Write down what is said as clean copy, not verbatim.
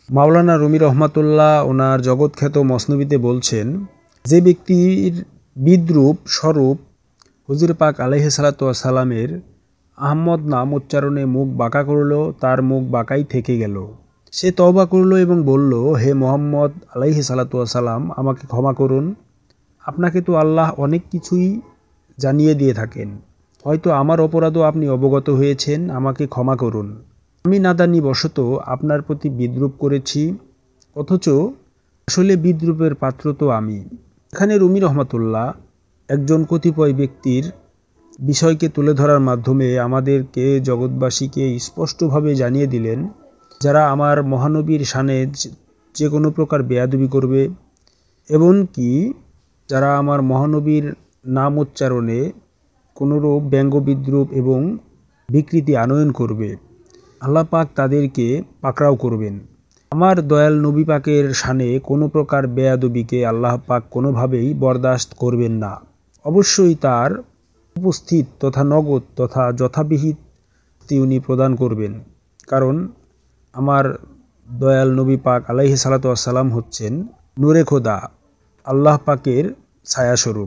মাওলানা রুমি রহমাতুল্লাহ ওনার জগৎখ্যাত মসনবিতে বলছেন, যে ব্যক্তির বিদ্রূপ স্বরূপ হুজুর পাক আলাইহিসসালাতু ওয়াসসালামের আহমদ নাম উচ্চারণে মুখ বাঁকা করল, তার মুখ বাঁকাই থেকে গেল। সে তওবা করল এবং বলল, হে মুহাম্মদ আলাইহিসসালাতু ওয়াসসালাম, আমাকে ক্ষমা করুন। আপনাকে তো আল্লাহ অনেক কিছুই জানিয়ে দিয়ে থাকেন, হয়তো আমার অপরাধও আপনি অবগত হয়েছেন, আমাকে ক্ষমা করুন। আমি নাদানি বশত আপনার প্রতি বিদ্রূপ করেছি, অথচ আসলে বিদ্রূপের পাত্র তো আমি। এখানে রুমি রহমাতুল্লাহ একজন কতিপয় ব্যক্তির বিষয়কে তুলে ধরার মাধ্যমে আমাদেরকে, জগৎবাসীকে স্পষ্টভাবে জানিয়ে দিলেন, যারা আমার মহানবীর শানে যে কোনো প্রকার বেয়াদবি করবে, এমনকি যারা আমার মহানবীর নাম উচ্চারণে কোনোরূপ ব্যঙ্গ বিদ্রূপ এবং বিকৃতি আনয়ন করবে, আল্লাহ পাক তাদেরকে পাকড়াও করবেন। আমার দয়াল নবী পাকের শানে কোনো প্রকার বেয়াদবিকে আল্লাহ পাক কোনোভাবেই বরদাস্ত করবেন না। অবশ্যই তার উপস্থিত তথা নগদ তথা যথাবিহিত উনি প্রদান করবেন, কারণ আমার দয়াল নবী পাক আলাইহিসসালাতু ওয়াসসালাম হচ্ছেন নূরে খোদা, আল্লাহ পাকের ছায়াস্বরূপ।